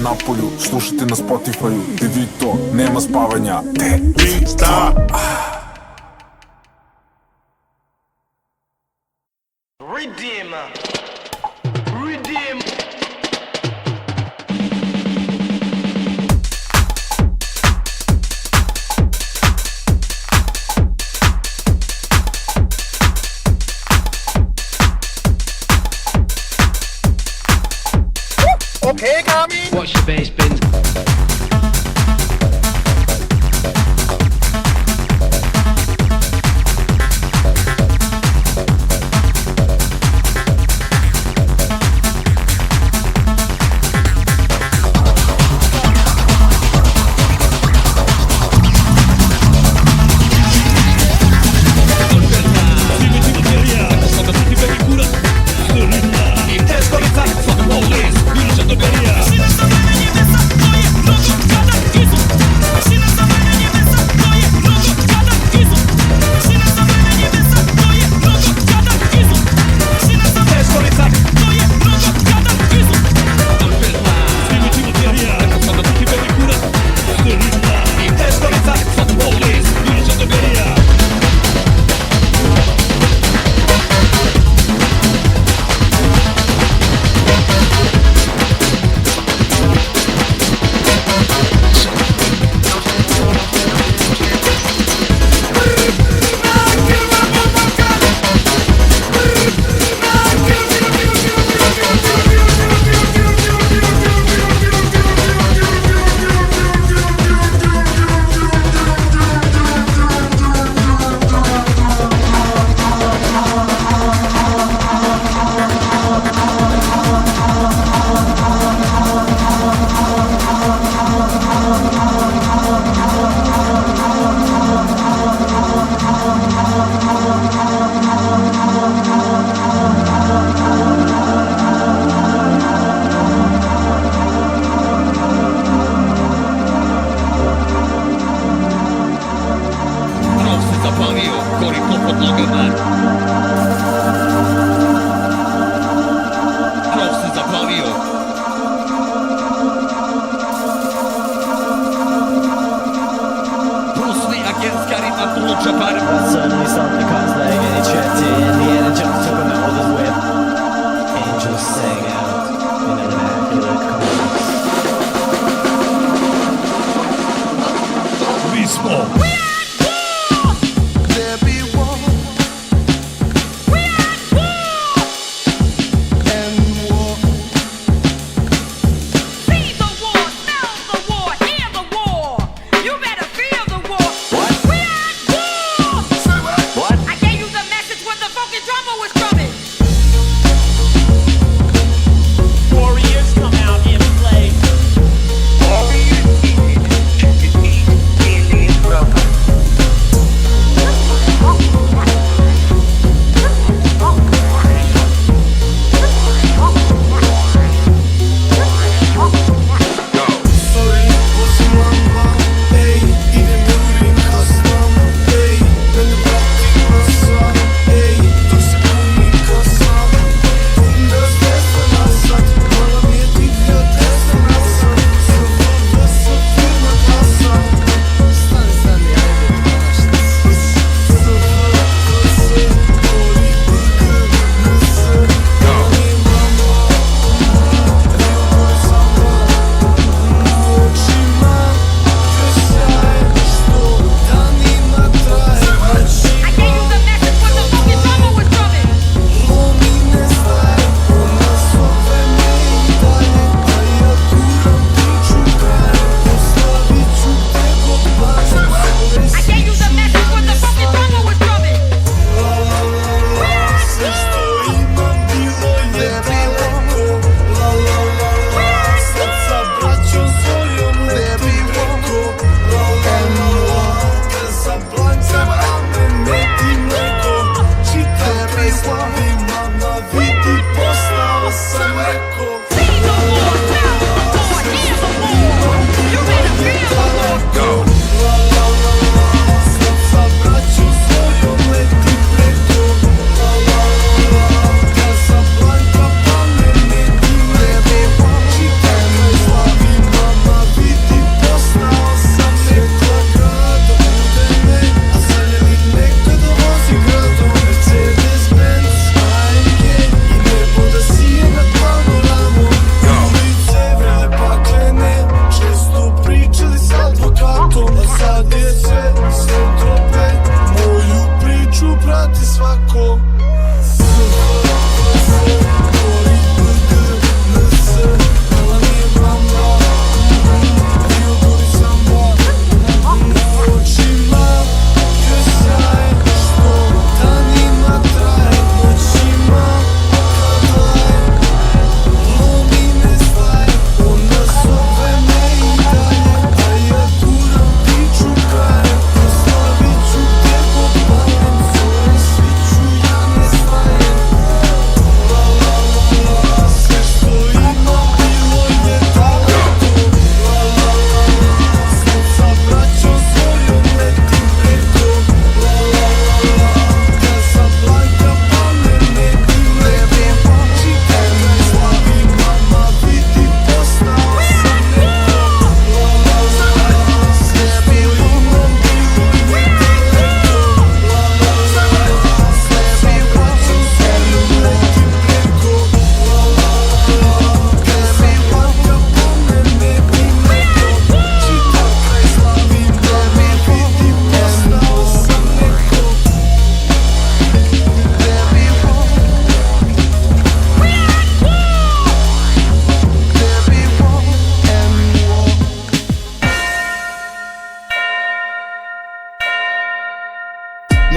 napolju, slušajte na Spotify-u, Divito, nema spavanja. Vinsta. Okay, Kami. Watch your Bassbins.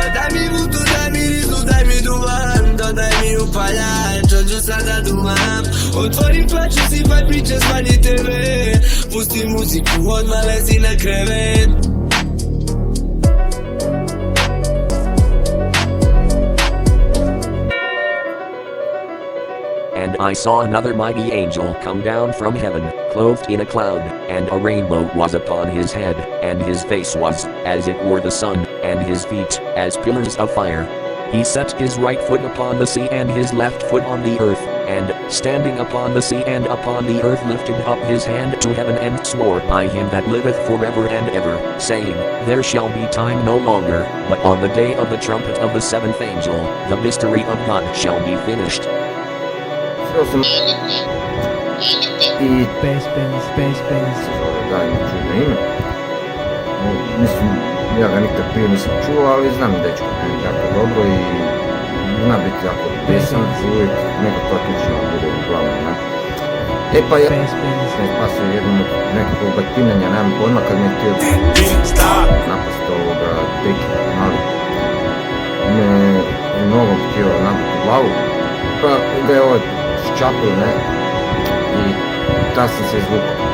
Dodaj mi vutu, daj mi rizu, daj mi duvan, dodaj mi upaljač, ću sada duvam. Otvorim plaću, sipaj priče, smanji TV, pusti muziku, odmah lezi na krevet. And I saw another mighty angel come down from heaven, clothed in a cloud, and a rainbow was upon his head, and his face was as it were the sun, and his feet as pillars of fire. He set his right foot upon the sea and his left foot on the earth, and, standing upon the sea and upon the earth, lifted up his hand to heaven and swore by him that liveth forever and ever, saying, There shall be time no longer, but on the day of the trumpet of the seventh angel, the mystery of God shall be finished. I Bassbins. da, ima čudno ime. Mislim, ja ga nikad prije nisam čuo, ali znam dečko, jako dobro i zna biti jako pesan, uvijek nekakva tučna bude uglavnom, ne. E pa ja sam spasio jednom od nekakvog batinanja, nemam pojma, kad mi je htio napast ovoga teki, mali. Me je nogom htio napati glavu, pa ga je ovaj ščapio, ne, i ta sam se izvukao.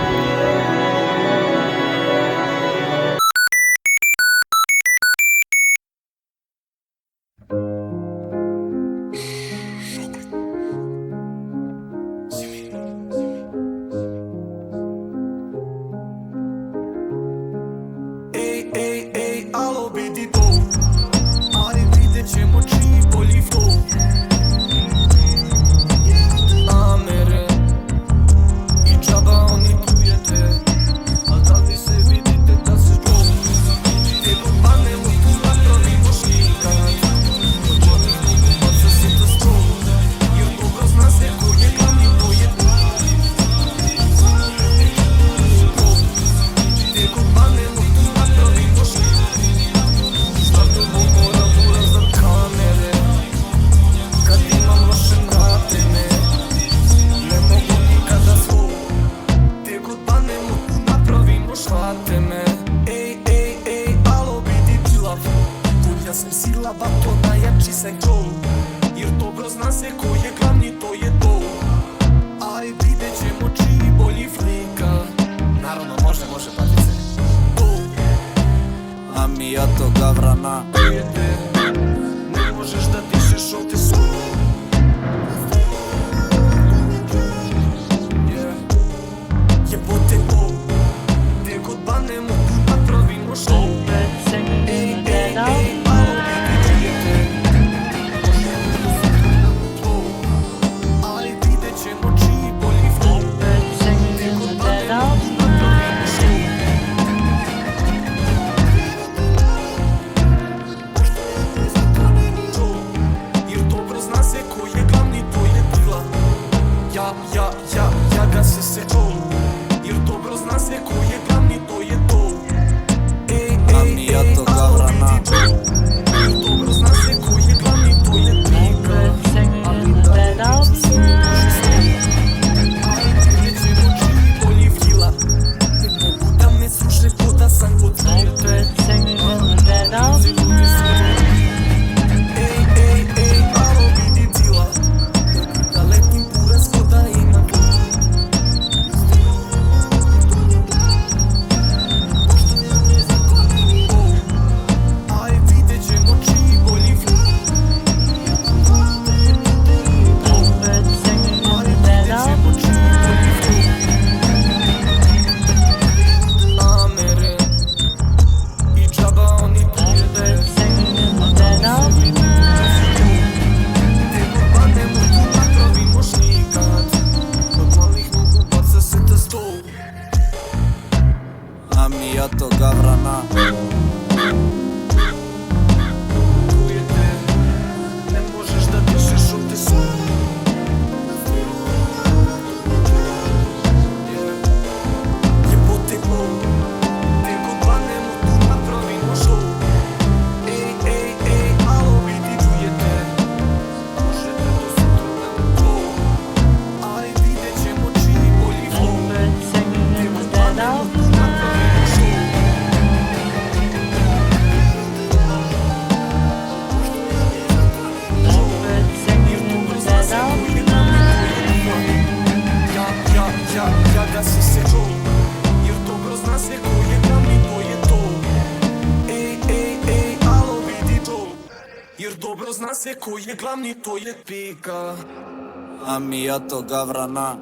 Jer dobro zna se ko je glavni, to je pika. A mi ja to gavrana.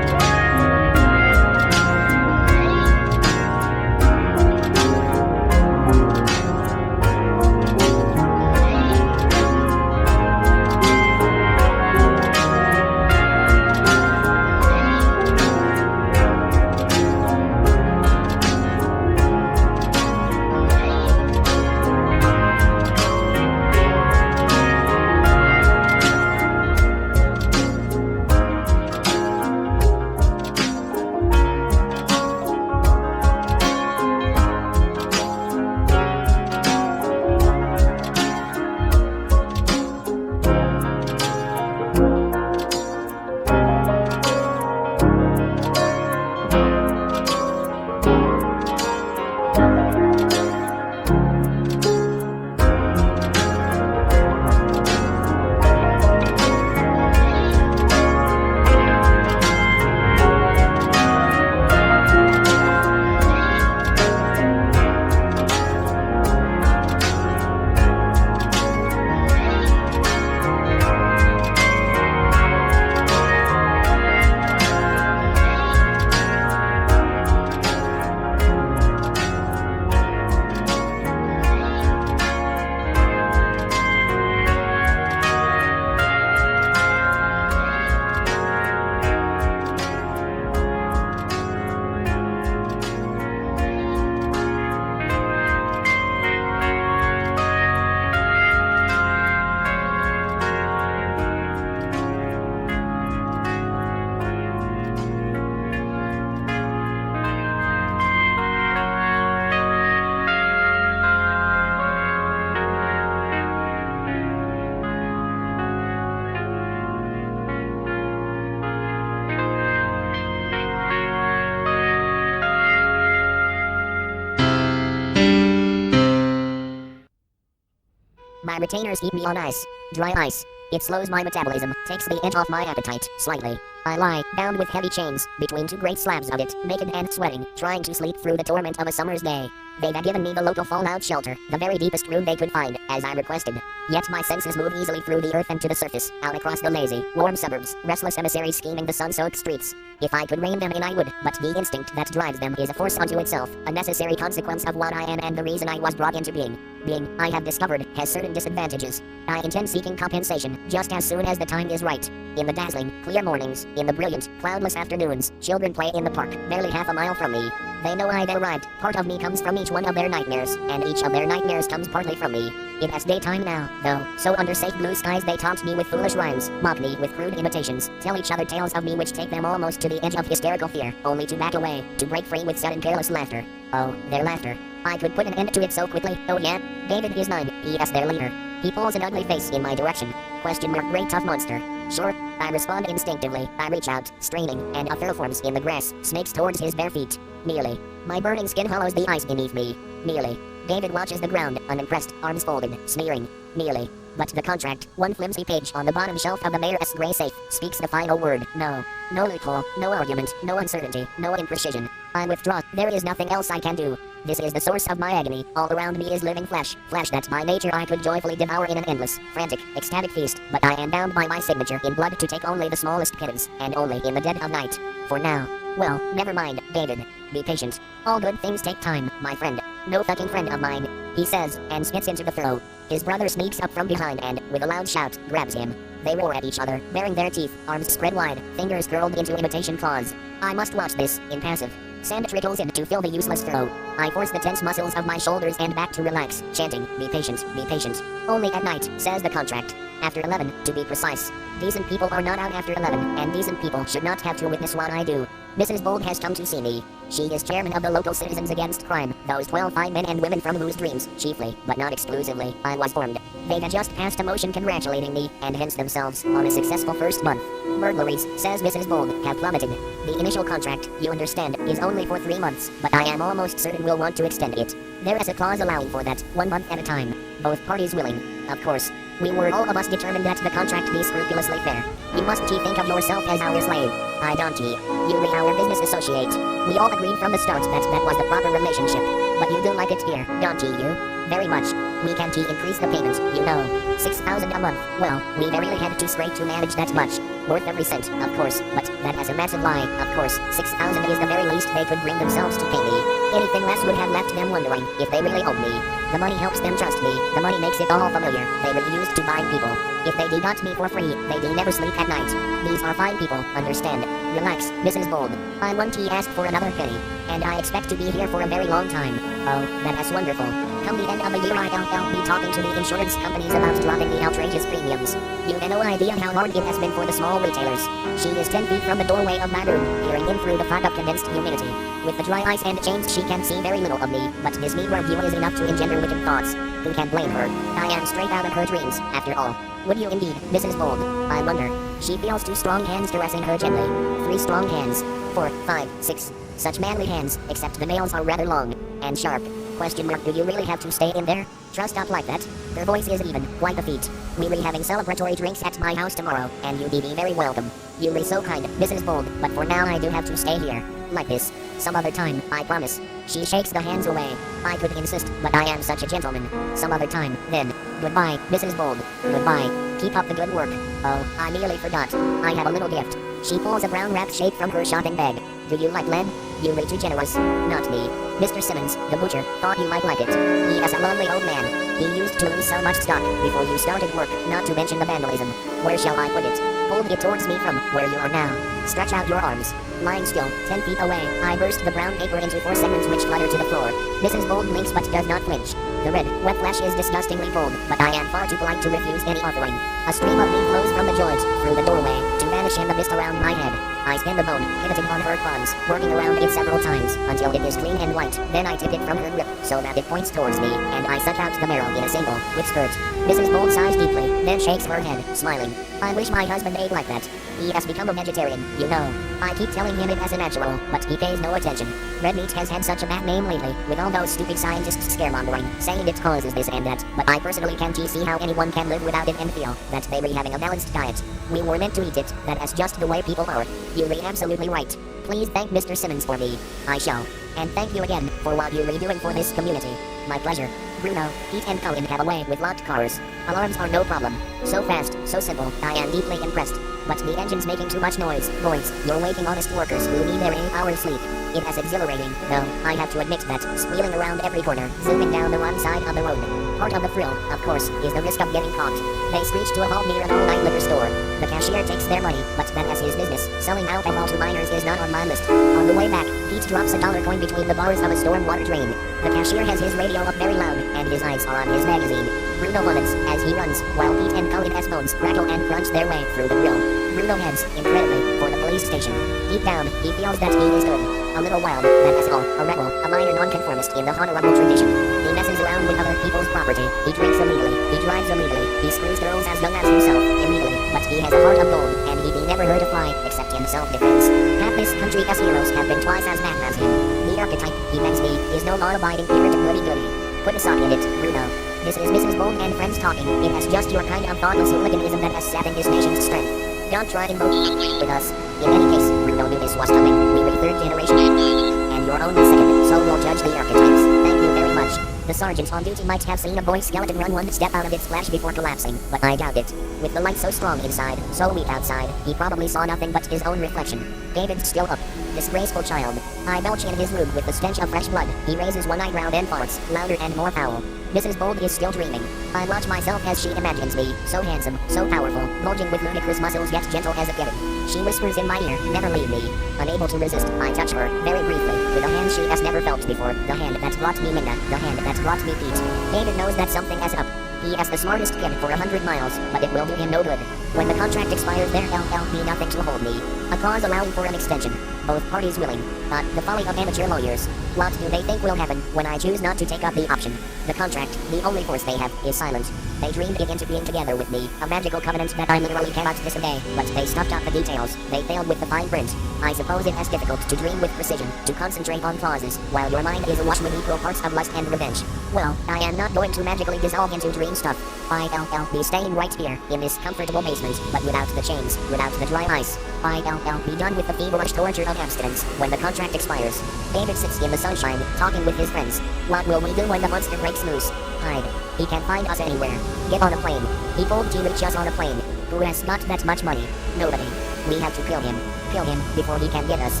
My retainers keep me on ice. Dry ice. It slows my metabolism, takes the edge off my appetite, slightly. I lie, bound with heavy chains, between two great slabs of it, naked and sweating, trying to sleep through the torment of a summer's day. They had given me the local fallout shelter, the very deepest room they could find, as I requested. Yet my senses move easily through the earth and to the surface, out across the lazy, warm suburbs, restless emissaries scheming the sun-soaked streets. If I could rein them in I would, but the instinct that drives them is a force unto itself, a necessary consequence of what I am and the reason I was brought into being. Being, I have discovered, has certain disadvantages. I intend seeking compensation, just as soon as the time is right. In the dazzling, clear mornings, in the brilliant, cloudless afternoons, children play in the park, barely half a mile from me. They know I've arrived, part of me comes from each one of their nightmares, and each of their nightmares comes partly from me. It has daytime now, though, so under safe blue skies they taunt me with foolish rhymes, mock me with crude imitations, tell each other tales of me which take them almost to the edge of hysterical fear, only to back away, to break free with sudden careless laughter. Oh, their laughter. I could put an end to it so quickly, oh yeah? David is 9, he is their leader. He pulls an ugly face in my direction. Question mark, great tough monster. Sure, I respond instinctively. I reach out, straining, and a fur forms in the grass, snakes towards his bare feet. Nearly. My burning skin hollows the ice beneath me. Nearly. David watches the ground, unimpressed, arms folded, sneering. Nearly. But the contract, one flimsy page on the bottom shelf of the mayor's gray safe, speaks the final word. No. No loophole, no argument, no uncertainty, no imprecision. I withdraw, there is nothing else I can do. This is the source of my agony, all around me is living flesh, flesh that by nature I could joyfully devour in an endless, frantic, ecstatic feast, but I am bound by my signature in blood to take only the smallest pittance, and only in the dead of night. For now, Well, never mind, David. Be patient. All good things take time, my friend. No fucking friend of mine, he says, and spits into the furrow. His brother sneaks up from behind and, with a loud shout, grabs him. They roar at each other, baring their teeth, arms spread wide, fingers curled into imitation claws. I must watch this, impassive. Sand trickles in to fill the useless furrow. I force the tense muscles of my shoulders and back to relax, chanting, be patient, be patient. Only at night, says the contract. After 11, to be precise. Decent people are not out after 11, and decent people should not have to witness what I do. Mrs. Bold has come to see me. She is chairman of the local Citizens Against Crime, those 12 fine men and women from whose dreams, chiefly, but not exclusively, I was formed. They had just passed a motion congratulating me, and hence themselves, on a successful first month. Burglaries, says Mrs. Bold, have plummeted. The initial contract, you understand, is only for 3 months, but I am almost certain we'll want to extend it. There is a clause allowing for that, 1 month at a time. Both parties willing, of course. We were all of us determined that the contract be scrupulously fair. You mustn't think of yourself as our slave. I don't. You re our business associate. We all agreed from the start that that was the proper relationship. But you do like it here, don't you? Very much. We can't increase the payment, you know. 6,000 a month. Well, we really had to scrape to manage that much. Worth every cent, of course, but that is a massive lie, of course. 6,000 is the very least they could bring themselves to pay me. Anything less would have left them wondering if they really owed me. The money helps them trust me. The money makes it all familiar. They will use to bind people. If they did not me for free, they do never sleep at night. These are fine people, understand. Relax, Mrs. Bold. I won't ask for another penny. And I expect to be here for a very long time. Oh, that is wonderful. Come the end of the year I'll be talking to the insurance companies about dropping the outrageous premiums. You have no idea how hard it has been for the small retailers. She is 10 feet from the doorway of my room, peering in through the fog of condensed humidity. With the dry ice and chains she can see very little of me, but this meager view is enough to engender wicked thoughts. Who can blame her? I am straight out of her dreams, after all. Would you indeed, Mrs. Bold? I wonder. She feels 2 strong hands caressing her gently. 3 strong hands. 4, 5, 6. Such manly hands, except the nails are rather long and sharp. Question mark, do you really have to stay in there? Trussed up like that? Her voice is even, quite a feat. We be having celebratory drinks at my house tomorrow, and you be very welcome. You be so kind, Mrs. Bold, but for now I do have to stay here. Like this. Some other time, I promise. She shakes the hands away. I could insist, but I am such a gentleman. Some other time, then. Goodbye, Mrs. Bold. Goodbye. Keep up the good work. Oh, I nearly forgot. I have a little gift. She pulls a brown wrapped shape from her shopping bag. Do you like lead? You way too generous. Not me. Mr. Simmons, the butcher, thought you might like it. He is a lonely old man. He used to lose so much stock before you started work, not to mention the vandalism. Where shall I put it? Hold it towards me from where you are now. Stretch out your arms. Lying still, 10 feet away, I burst the brown paper into 4 segments which flutter to the floor. Mrs. Bold blinks but does not flinch. The red, wet flesh is disgustingly cold, but I am far too polite to refuse any offering. A stream of leaf flows from the joint, through the doorway, to vanish in the mist around my head. I spin the bone, pivoting on her palms, working around it several times, until it is clean and white. Then I tip it from her grip, so that it points towards me, and I suck out the marrow in a single, quick spurt. Mrs. Bold sighs deeply, then shakes her head, smiling. I wish my husband ate like that. He has become a vegetarian, you know. I keep telling him it as a natural, but he pays no attention. Red meat has had such a bad name lately, with all those stupid scientists scaremongering, saying it causes this and that, but I personally can't see how anyone can live without it and feel that they be having a balanced diet. We were meant to eat it, that is just the way people are. You be absolutely right. Please thank Mr. Simmons for me. I shall. And thank you again for what you're doing for this community. My pleasure. Bruno, Pete and Colin have a way with locked cars. Alarms are no problem. So fast, so simple, I am deeply impressed. But the engine's making too much noise. Boys, you're waking honest workers who need their 8 hours sleep. It is exhilarating, though, I have to admit that, squealing around every corner, zooming down the wrong side of the road. Part of the thrill, of course, is the risk of getting caught. They screech to a halt near an all-night liquor store. The cashier takes their money, but that is his business. Selling alcohol to minors is not on my list. On the way back, Pete drops a $1 coin between the bars of a stormwater drain. The cashier has his radio up very loud, and his eyes are on his magazine. Bruno vomits as he runs, while Pete and Colin's bones rattle and crunch their way through the grill. Bruno heads, incredibly, for the police station. Deep down, he feels that he is good. A little wild, that is all. A rebel, a minor nonconformist in the honorable tradition. He messes around with other people's property. He drinks illegally. He drives illegally. He screws girls as young as himself, illegally. But he has a heart of gold, and he be never hurt a fly, except in self-defense. Half this country's heroes have been twice as bad as him. The archetype, he begs me, is no law-abiding parent goody-goody. Put a sock in it, Bruno. This is Mrs. Bold and friends talking. It has just your kind of thoughtless hooliganism that has sapping his nation's strength. Don't try and vote with us. In any case, Bruno knew this was coming. We were 3rd generation, and you're only 2nd, so we'll judge the archetypes. Thank you very much. The sergeant on duty might have seen a boy skeleton run 1 step out of its flash before collapsing, but I doubt it. With the light so strong inside, so weak outside, he probably saw nothing but his own reflection. David's still up. disgraceful child. I belch in his room with the stench of fresh blood. He raises one eyebrow then farts, louder and more foul. Mrs. Bold is still dreaming. I watch myself as she imagines me, so handsome, so powerful, bulging with ludicrous muscles yet gentle as a kitten. She whispers in my ear, never leave me. Unable to resist, I touch her, very briefly, with a hand she has never felt before, the hand that brought me Minna, the hand that brought me Pete. David knows that something is up. He has the smartest kid for 100 miles, but it will do him no good. When the contract expires there will be nothing to hold me. A clause allowing for an extension. Both parties willing. But the folly of amateur lawyers. What do they think will happen when I choose not to take up the option? The contract, the only force they have, is silence. They dreamed it into being together with me, a magical covenant that I literally cannot disobey, but they stuffed up the details, they failed with the fine print. I suppose it is difficult to dream with precision, to concentrate on clauses, while your mind is awash with equal parts of lust and revenge. Well, I am not going to magically dissolve into dream stuff. I'll be staying right here, in this comfortable basement, but without the chains, without the dry ice. I'll be done with the feverish torture of abstinence, when the contract expires. David sits in the sunshine, talking with his friends. What will we do when the monster breaks loose? Hide. He can find us anywhere. Get on a plane. He told to reach us on a plane. Who has got that much money? Nobody. We have to kill him. Kill him before he can get us.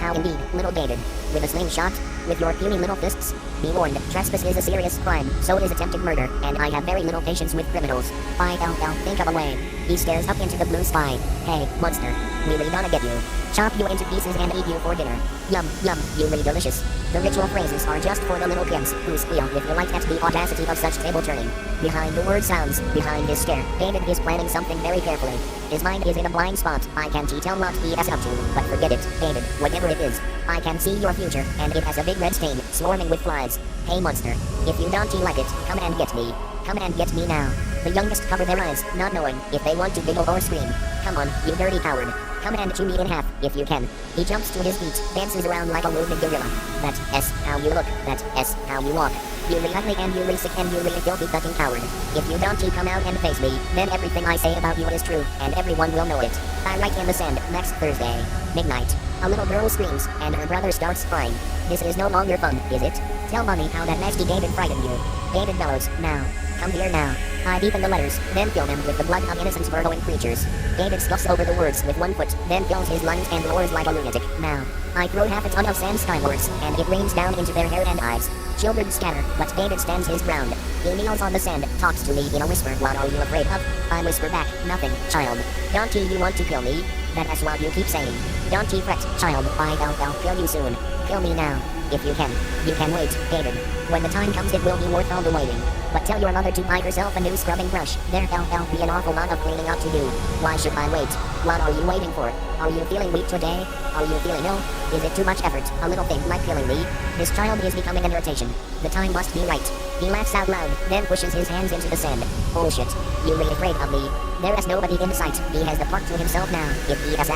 How indeed, little David. With a slingshot? With your puny little fists? Be warned, trespass is a serious crime, so is attempted murder, and I have very little patience with criminals. I'll think of a way. He stares up into the blue sky. Hey, monster. Really gonna get you. Chop you into pieces and eat you for dinner. Yum, yum, you really delicious. The ritual phrases are just for the little kids, who squeal with delight at the audacity of such table turning. Behind the word sounds, behind his stare, David is planning something very carefully. His mind is in a blind spot, I can't tell what he is up to, but forget it, David, whatever it is. I can see your future, and it has a big red stain, swarming with flies. Hey monster, if you don't like it, come and get me. Come and get me now. The youngest cover their eyes, not knowing if they want to giggle or scream. Come on, you dirty coward. Come and chew me in half, if you can. He jumps to his feet, dances around like a wounded gorilla. That's how you look, that's how you walk. You really ugly and you really sick and you really filthy fucking coward. If you don't come out and face me, then everything I say about you is true, and everyone will know it. I write in the sand, next Thursday. Midnight. A little girl screams, and her brother starts crying. This is no longer fun, is it? Tell mommy how that nasty David frightened you. David bellows, now. Come here now. I deepen the letters, then fill them with the blood of innocent burrowing creatures. David scuffs over the words with one foot, then fills his lungs and roars like a lunatic. Now. I throw half a ton of sand skywards, and it rains down into their hair and eyes. Children scatter, but David stands his ground. He kneels on the sand, talks to me in a whisper. What are you afraid of? I whisper back, nothing, child. Don't you want to kill me? That's what you keep saying. Don't you fret, child. I'll kill you soon. Kill me now. If you can. You can wait, David. When the time comes it will be worth all the waiting. But tell your mother to buy herself a new scrubbing brush. There'll be an awful lot of cleaning up to do. Why should I wait? What are you waiting for? Are you feeling weak today? Are you feeling ill? Is it too much effort? A little thing like killing me? This child is becoming an irritation. The time must be right. He laughs out loud, then pushes his hands into the sand. Bullshit. You really afraid of me? There is nobody in sight. He has the park to himself now. If he is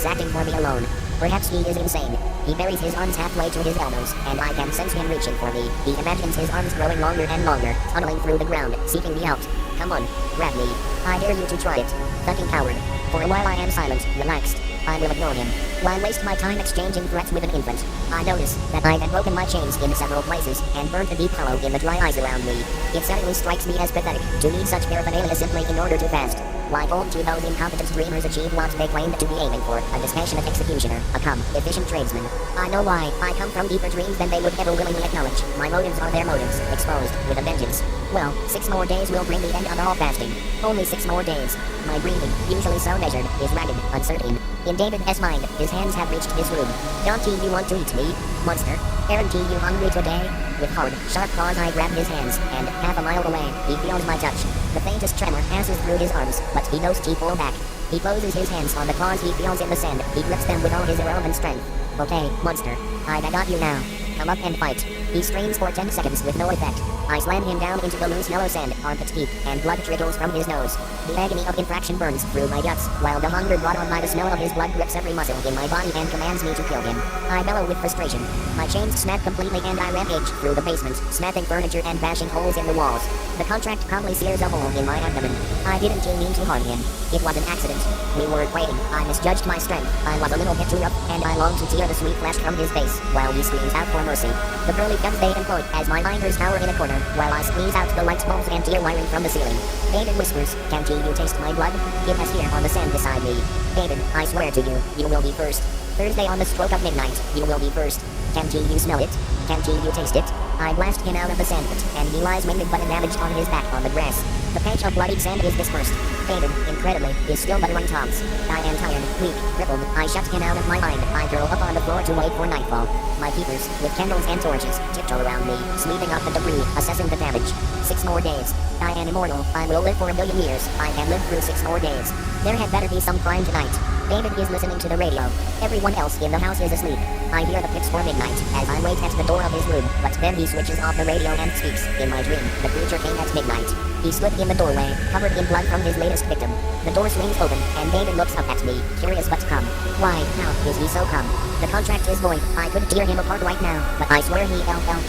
acting for me alone. Perhaps he is insane. He buries his arms halfway to his elbows, and I can sense him reaching for me. He imagines his arms growing longer and longer, tunneling through the ground, seeking me out. Come on, grab me. I dare you to try it. Fucking coward. For a while I am silent, relaxed. I will ignore him. Why waste my time exchanging threats with an infant? I notice that I had broken my chains in several places, and burnt a deep hollow in the dry ice around me. It suddenly strikes me as pathetic, to need such paraphernalia simply in order to fast. Why don't you those incompetent dreamers achieve what they claimed to be aiming for? A dispassionate executioner, a calm, efficient tradesman. I know why. I come from deeper dreams than they would ever willingly acknowledge. My motives are their motives, exposed, with a vengeance. Well, 6 more days will bring the end of all fasting. Only 6 more days. My breathing, usually so measured, is ragged, uncertain. In David's mind, his hands have reached his room. Don't you want to eat me, monster? Aren't you hungry today? With hard, sharp claws I grab his hands, and half a mile away, he feels my touch. The faintest tremor passes through his arms, but he knows to pull back. He closes his hands on the claws he feels in the sand. He grips them with all his irrelevant strength. Okay, monster. I got you now. Come up and fight. He strains for 10 seconds with no effect. I slam him down into the loose yellow sand, armpit deep, and blood trickles from his nose. The agony of infraction burns through my guts, while the hunger brought on by the smell of his blood grips every muscle in my body and commands me to kill him. I bellow with frustration. My chains snap completely and I rampage through the basement, snapping furniture and bashing holes in the walls. The contract calmly sears a hole in my abdomen. I didn't mean to harm him. It was an accident. We were fighting. I misjudged my strength. I was a little bit too rough, and I longed to tear the sweet flesh from his face, while he screams out for mercy. The burly guns they employ as my minders tower in a corner, while I squeeze out the light bulbs and tear wiring from the ceiling. David whispers, "Can't you taste my blood? It has here on the sand beside me. David, I swear to you, you will be first." Thursday on the stroke of midnight, you will be first. Can't you smell it? Can't you taste it? I blast him out of the sandpit, and he lies winded but damaged on his back on the grass. The patch of bloodied sand is dispersed. Faded, incredibly, is still buttering Temps. I am tired, weak, crippled. I shut him out of my mind. I curl up on the floor to wait for nightfall. My keepers, with candles and torches, tiptoe around me, sweeping up the debris, assessing the damage. 6 more days. I am immortal. I will live for 1,000,000 years. I can live through 6 more days. There had better be some crime tonight. David is listening to the radio. Everyone else in the house is asleep. I hear the picks for midnight as I wait at the door of his room, but then he switches off the radio and speaks. In my dream, the creature came at midnight. He stood in the doorway, covered in blood from his latest victim. The door swings open, and David looks up at me, curious but calm. Why, how is he so calm? The contract is void. I could tear him apart right now, but I swear he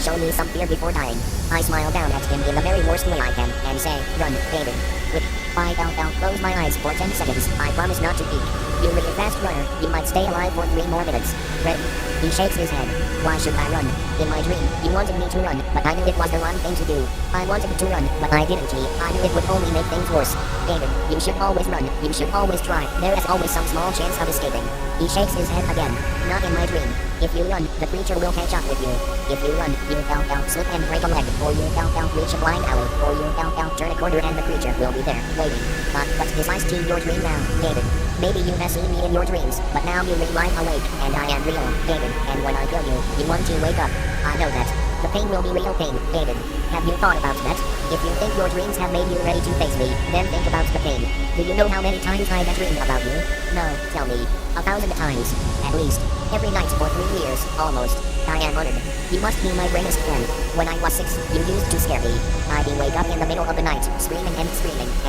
show me some fear before dying. I smile down at him in the very worst way I can, and say, run, David. With I close my eyes for 10 seconds. I promise not to peek. You really fast runner, you might stay alive for 3 more minutes. Ready? He shakes his head. Why should I run? In my dream, you wanted me to run, but I knew it was the wrong thing to do. I wanted to run, but I didn't. I knew it would only make things worse. David, you should always run. You should always try. There is always some small chance of escaping. He shakes his head again. Not in my dream. If you run, the creature will catch up with you. If you run, you slip and break a leg, or you reach a blind alley, or you turn a corner and the creature will be there, waiting. But is I see your dream now, David? Maybe you have seen me in your dreams, but now you may lie awake, and I am real, David. And when I kill you, you want to wake up. I know that. The pain will be real pain, David. Have you thought about that? If you think your dreams have made you ready to face me, then think about the pain. Do you know how many times I have dreamed about you? No, tell me. 1,000 times. At least. Every night for 3 years, almost. I am honored. You must be my greatest friend. When I was 6, you used to scare me. I'd wake up in the middle of the night, screaming, and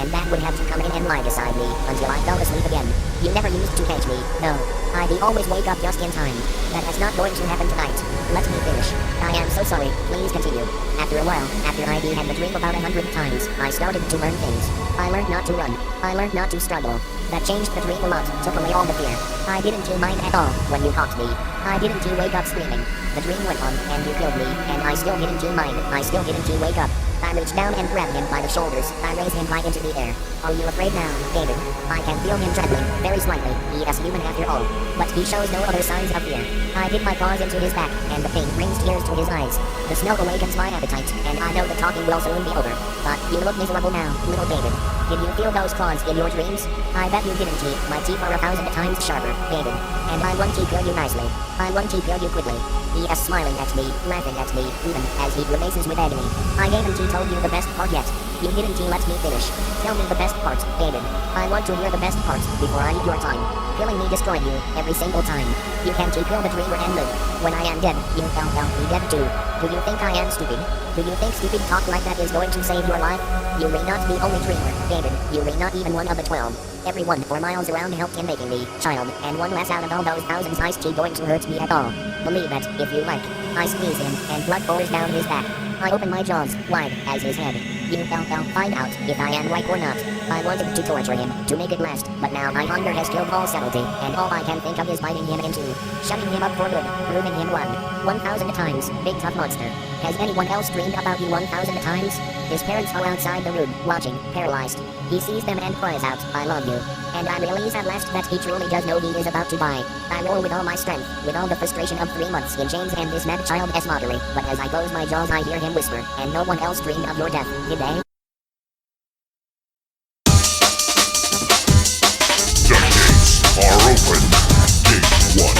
Dad would have to come in and lie beside me until I fell asleep again. You never used to catch me. No. I'd always wake up just in time. That is not going to happen tonight. Let me finish. I am so sorry. Please continue. After a while, after I had the dream about 100 times, I started to learn things. I learned not to run. I learned not to struggle. That changed the dream a lot, took away all the fear. I didn't mind at all when you caught me. I didn't wake up screaming. The dream went on, and you killed me, and I still didn't mind. I still didn't wake up. I reached down and grabbed him by the shoulders. I raised him high into the air. Are you afraid now, David? I can feel him trembling, very slightly. He is human after all. But he shows no other signs of fear. I dip my paws into his back, and the pain brings tears to his eyes. The smell awakens my appetite, and I know the talking will soon be over. But you look miserable now, little David. Did you feel those claws in your dreams? I bet you didn't. My teeth are 1,000 times sharper, David. And I want to kill you nicely. I want to kill you quickly. He is smiling at me, laughing at me, even as he grimaces with agony. I haven't told you the best part yet. You didn't let me finish. Tell me the best part, David. I want to hear the best part before I eat your time. Killing me destroyed you every single time. You can't kill the dreamer and live. When I am dead, you be dead too. Do you think I am stupid? Do you think stupid talk like that is going to save your life? You may not be only dreamer, David. You may not even one of the 12. Everyone for miles around helped in making me, child, and one less out of all those thousands is going to hurt me at all. Believe that, if you like. I squeeze him, and blood pours down his back. I open my jaws, wide as his head. You find out if I am right or not. I wanted to torture him, to make it last, but now my hunger has killed all subtlety, and all I can think of is biting him in two, shutting him up for good, proving him wrong. 1,000 times, big tough monster. Has anyone else dreamed about you 1,000 times? His parents are outside the room, watching, paralyzed. He sees them and cries out, I love you. And I realize at last that he truly does know he is about to die. I roar with all my strength, with all the frustration of 3 months in chains and this mad child as mockery. But as I close my jaws I hear him whisper, and no one else dreamed of your death, did they? The gates are open. Gate 1.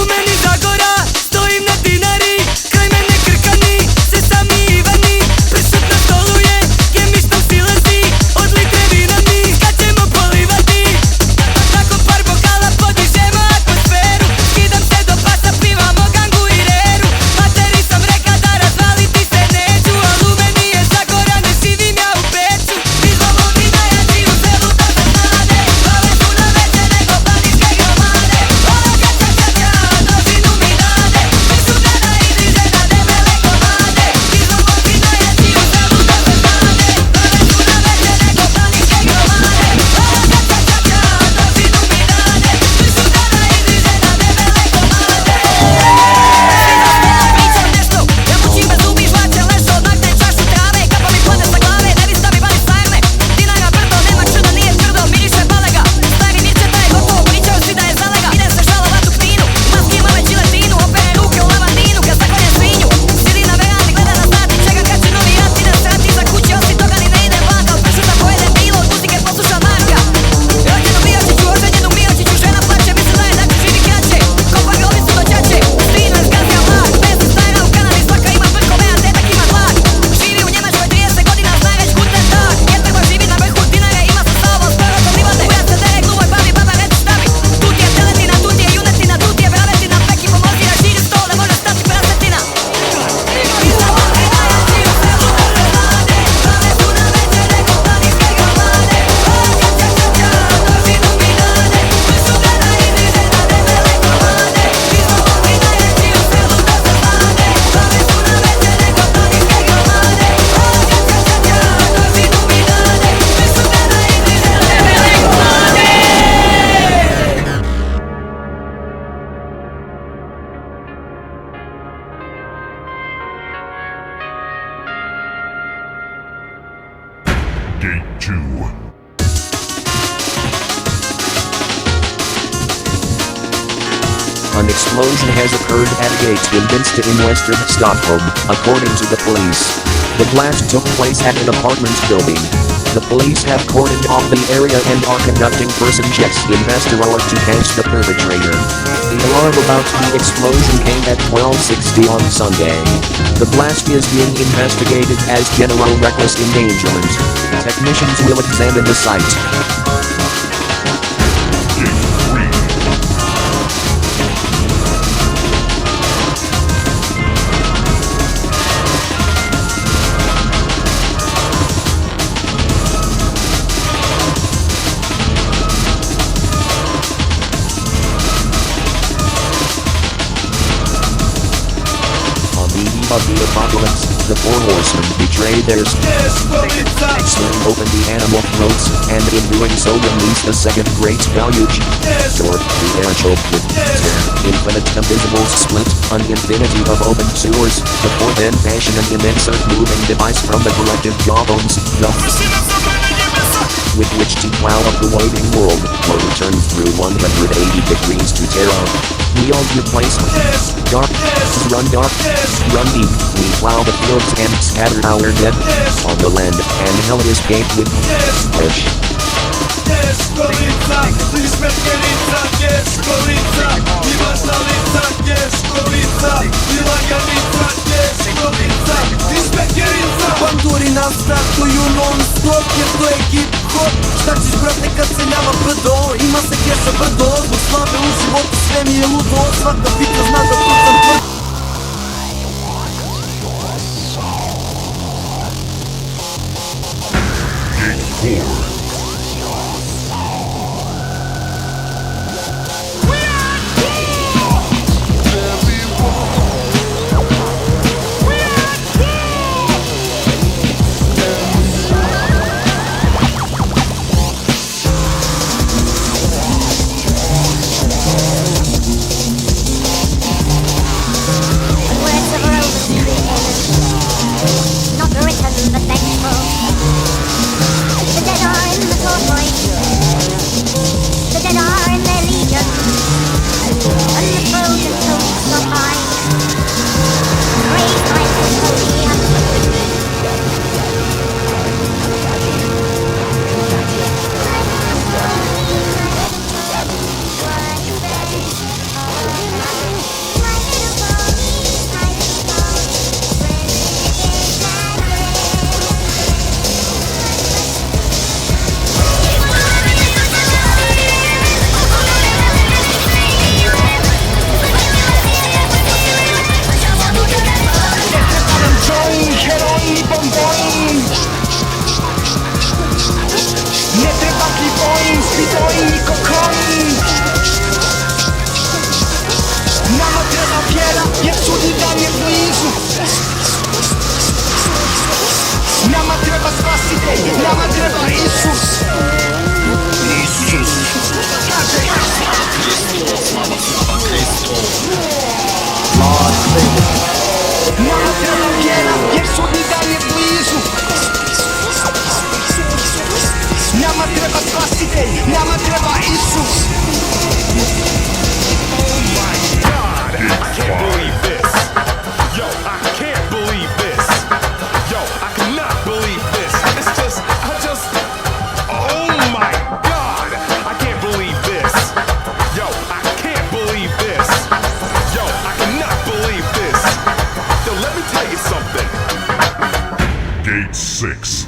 Pre Gate 2. An explosion has occurred at a gate in Vinsta in western Stockholm, according to the police. The blast took place at an apartment building. The police have cordoned off the area and are conducting person checks in Västerås to catch the perpetrator. The alarm about the explosion came at 12:60 on Sunday. The blast is being investigated as general reckless endangerment. Technicians will examine the site. Of the apocalypse, the four horsemen betray their sling open the animal throats, and in doing so release the second great deluge. Short, the air choked with infinite divisibles split, an infinity of open sewers, the four then fashion an immense earth-moving device from the collective jawbones, with which to plow up the waiting world, or return through 180 degrees to terror. We all do place dark, run deep. We plow the fields and scatter our dead on the land, and hell escape with fish. KEŠGORE, KEŠGORE, KEŠGORE, KEŠGORE, KEŠGORE. Бандури нас стартую нон-стоп, jer to je hip-hop. Šta ćeš brate kad se ljava brdo, ima se keša brdo. Zbog slave u životu sve mi je ludo, svaka pita zna da tu sam tvrd. Gate 4. Gate 6.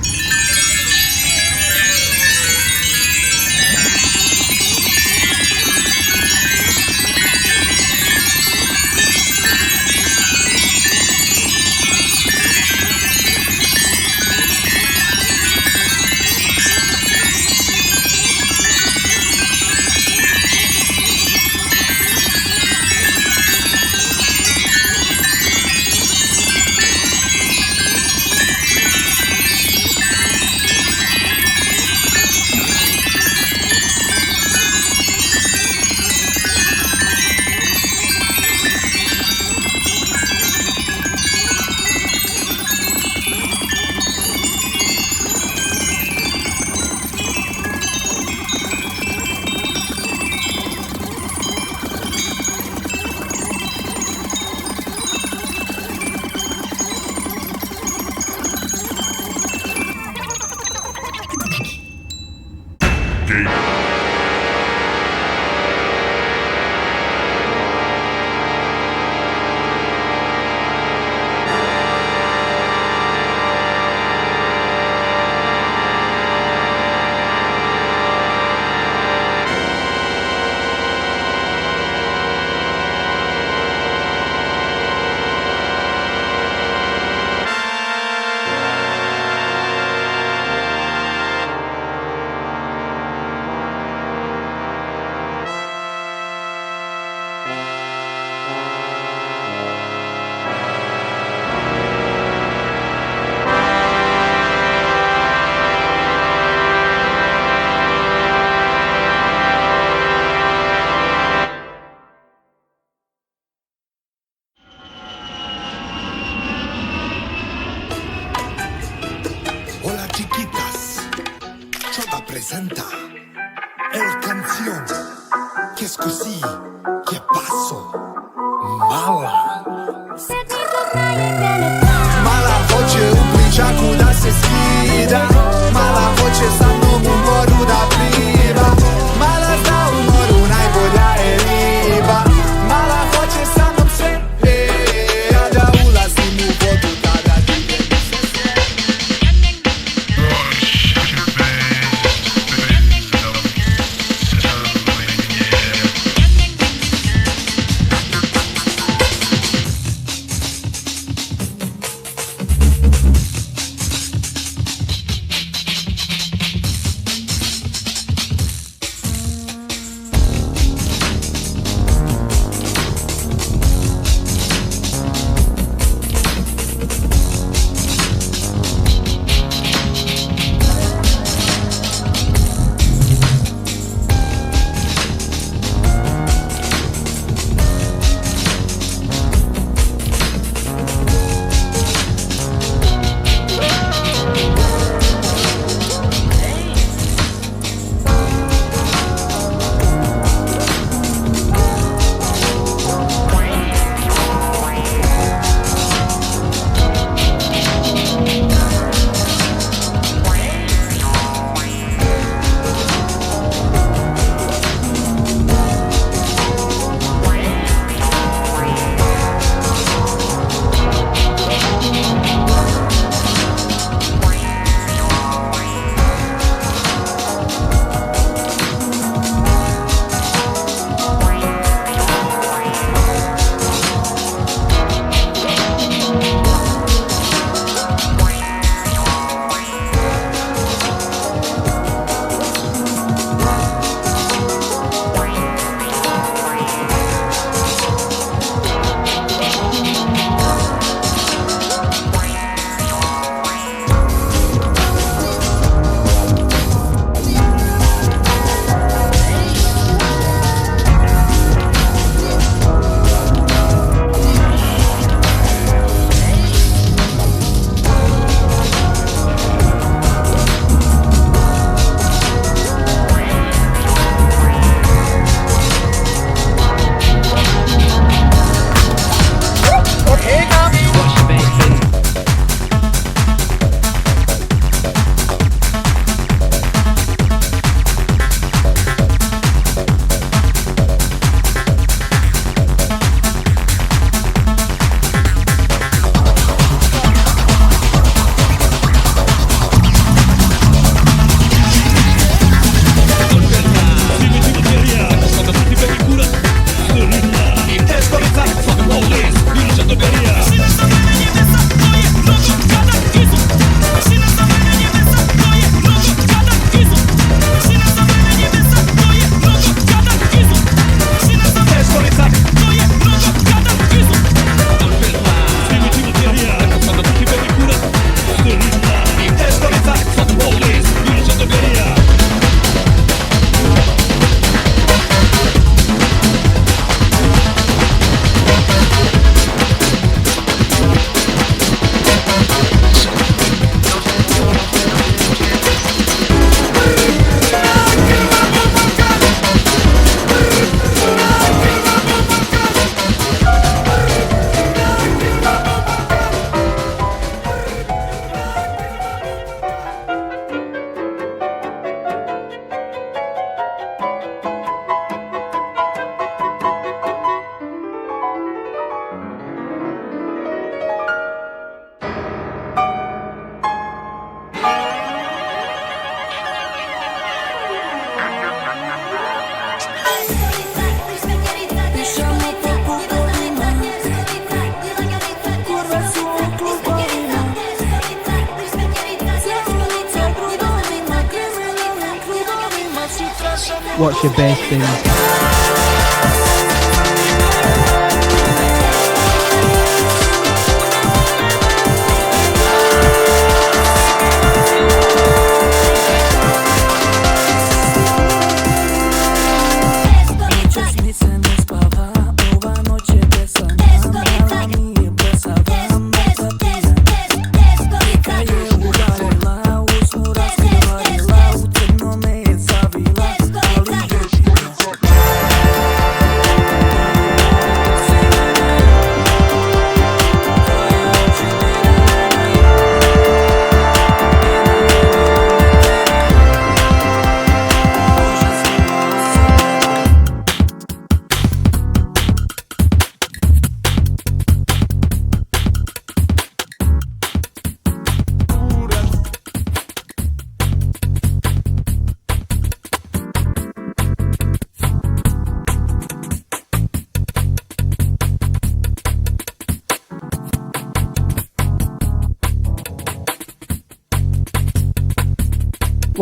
presenta el canción que es così, che passo, mala. Mala voce ubličaku da se skida, mala voce sa mnom u moru da pliva, mala zna u moru najbolja je riba, mala hoće sa mnom sve, a da ulazim u vodu tada divim se sve. What's your Bassbins? No me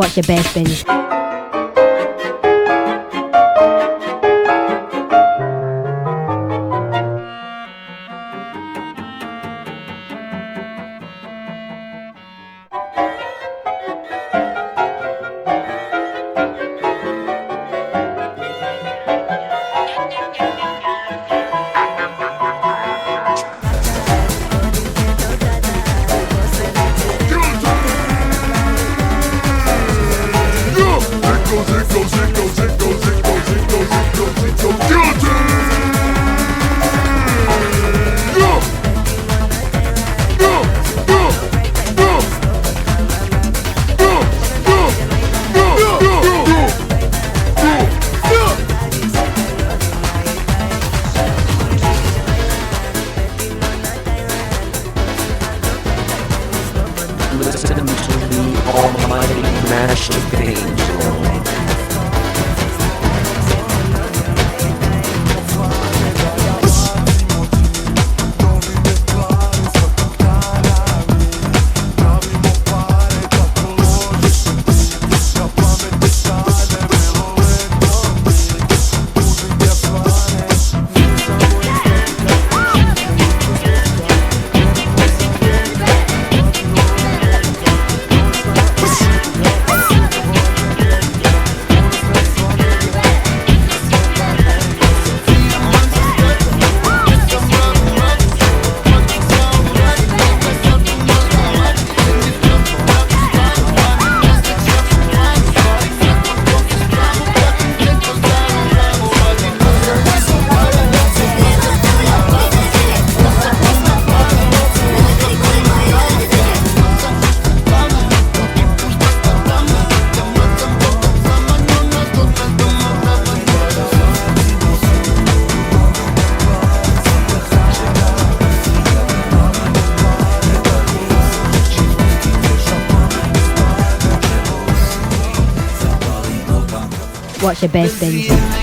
Watch your Bassbins. Listen to the almighty master angel. Watch your Bassbins.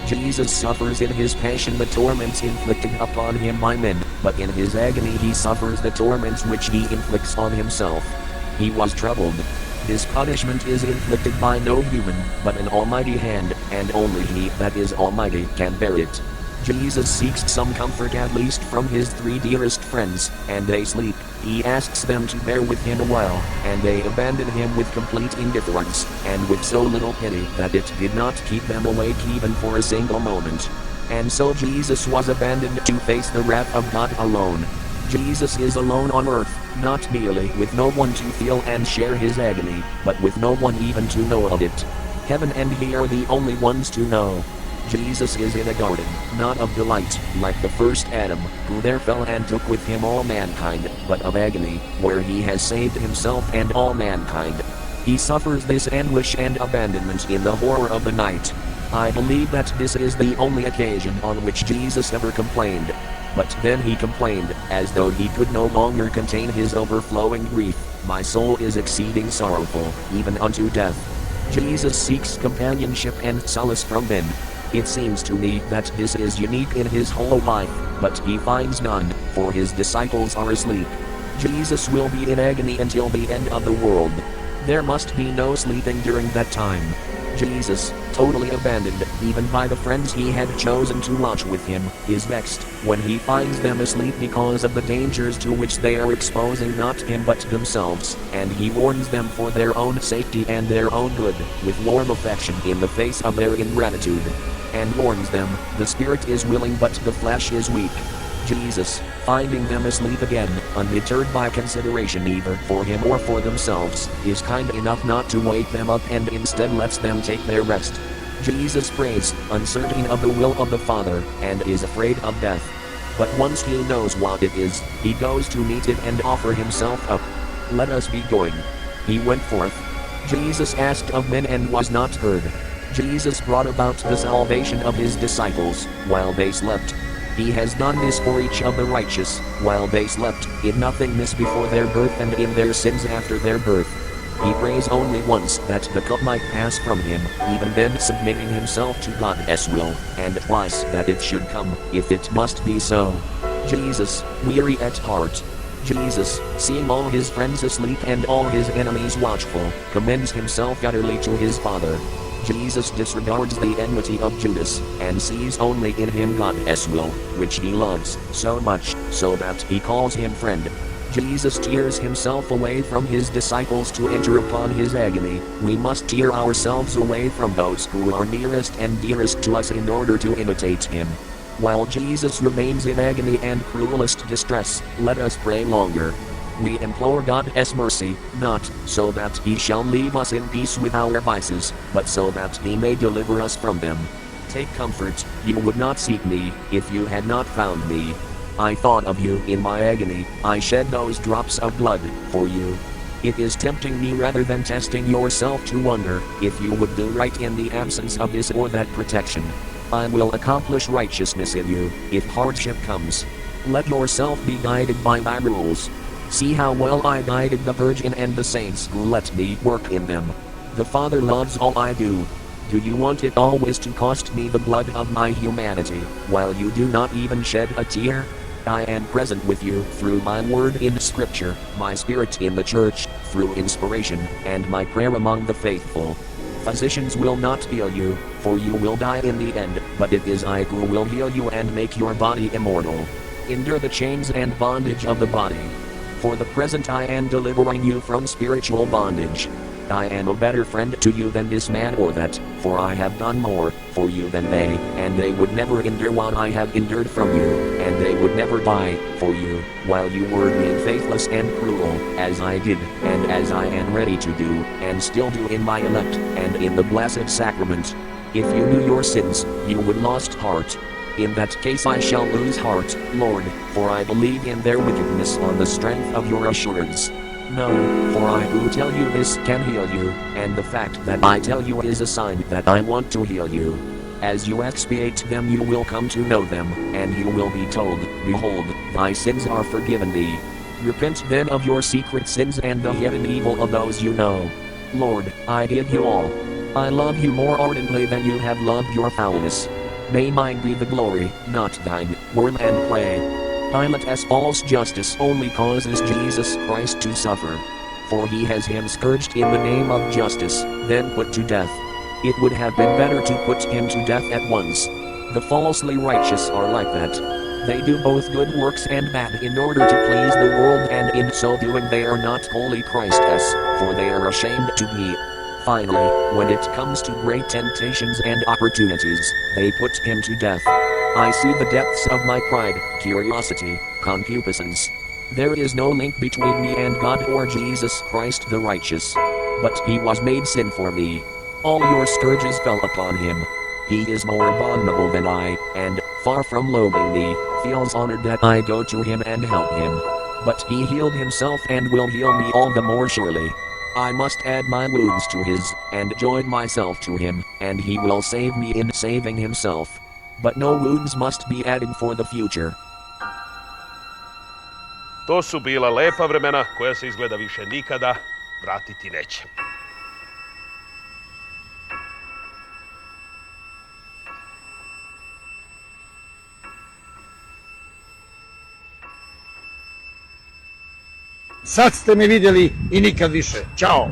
Jesus suffers in his passion the torments inflicted upon him by men, but in his agony he suffers the torments which he inflicts on himself. He was troubled. His punishment is inflicted by no human, but an almighty hand, and only he that is almighty can bear it. Jesus seeks some comfort at least from his three dearest friends, and they sleep. He asks them to bear with him a while, and they abandon him with complete indifference, and with so little pity that it did not keep them awake even for a single moment. And so Jesus was abandoned to face the wrath of God alone. Jesus is alone on earth, not merely with no one to feel and share his agony, but with no one even to know of it. Heaven and he are the only ones to know. Jesus is in a garden, not of delight, like the first Adam, who there fell and took with him all mankind, but of agony, where he has saved himself and all mankind. He suffers this anguish and abandonment in the horror of the night. I believe that this is the only occasion on which Jesus ever complained. But then he complained, as though he could no longer contain his overflowing grief. My soul is exceeding sorrowful, even unto death. Jesus seeks companionship and solace from men. It seems to me that this is unique in his whole life, but he finds none, for his disciples are asleep. Jesus will be in agony until the end of the world. There must be no sleeping during that time. Jesus, totally abandoned, even by the friends he had chosen to watch with him, is vexed when he finds them asleep because of the dangers to which they are exposing not him but themselves, and he warns them for their own safety and their own good, with warm affection in the face of their ingratitude. And warns them, the spirit is willing but the flesh is weak. Jesus, finding them asleep again, undeterred by consideration either for him or for themselves, is kind enough not to wake them up and instead lets them take their rest. Jesus prays, uncertain of the will of the Father, and is afraid of death. But once he knows what it is, he goes to meet it and offer himself up. Let us be going. He went forth. Jesus asked of men and was not heard. Jesus brought about the salvation of his disciples, while they slept. He has done this for each of the righteous, while they slept, in nothingness before their birth and in their sins after their birth. He prays only once that the cup might pass from him, even then submitting himself to God's will, and twice that it should come, if it must be so. Jesus, weary at heart. Jesus, seeing all his friends asleep and all his enemies watchful, commends himself utterly to his Father. Jesus disregards the enmity of Judas, and sees only in him God's will, which he loves so much, so that he calls him friend. Jesus tears himself away from his disciples to enter upon his agony. We must tear ourselves away from those who are nearest and dearest to us in order to imitate him. While Jesus remains in agony and cruelest distress, let us pray longer. We implore God's mercy, not so that he shall leave us in peace with our vices, but so that he may deliver us from them. Take comfort, you would not seek me, if you had not found me. I thought of you in my agony, I shed those drops of blood, for you. It is tempting me rather than testing yourself to wonder, if you would do right in the absence of this or that protection. I will accomplish righteousness in you, if hardship comes. Let yourself be guided by my rules. See how well I guided the Virgin and the saints who let me work in them. The Father loves all I do. Do you want it always to cost me the blood of my humanity, while you do not even shed a tear? I am present with you through my word in Scripture, my spirit in the church, through inspiration, and my prayer among the faithful. Physicians will not heal you, for you will die in the end, but it is I who will heal you and make your body immortal. Endure the chains and bondage of the body. For the present I am delivering you from spiritual bondage. I am a better friend to you than this man or that, for I have done more for you than they, and they would never endure what I have endured from you, and they would never die for you, while you were being faithless and cruel, as I did, and as I am ready to do, and still do in my elect, and in the blessed sacrament. If you knew your sins, you would lost heart. In that case I shall lose heart, Lord, for I believe in their wickedness on the strength of your assurance. No, for I who tell you this can heal you, and the fact that I tell you is a sign that I want to heal you. As you expiate them you will come to know them, and you will be told, behold, thy sins are forgiven thee. Repent then of your secret sins and the hidden evil of those you know. Lord, I give you all. I love you more ardently than you have loved your foulness. May mine be the glory, not thine, worm and clay. Pilate's false justice only causes Jesus Christ to suffer. For he has him scourged in the name of justice, then put to death. It would have been better to put him to death at once. The falsely righteous are like that. They do both good works and bad in order to please the world, and in so doing they are not wholly Christless, for they are ashamed to be. Finally, when it comes to great temptations and opportunities, they put him to death. I see the depths of my pride, curiosity, concupiscence. There is no link between me and God or Jesus Christ the righteous. But he was made sin for me. All your scourges fell upon him. He is more abominable than I, and, far from loathing me, feels honored that I go to him and help him. But he healed himself and will heal me all the more surely. I must add my wounds to his, and join myself to him, and he will save me in saving himself. But no wounds must be added for the future. To su bila lepa vremena koja se izgleda više nikada vratiti neće. Sad ste me vidjeli i nikad više. Ćao!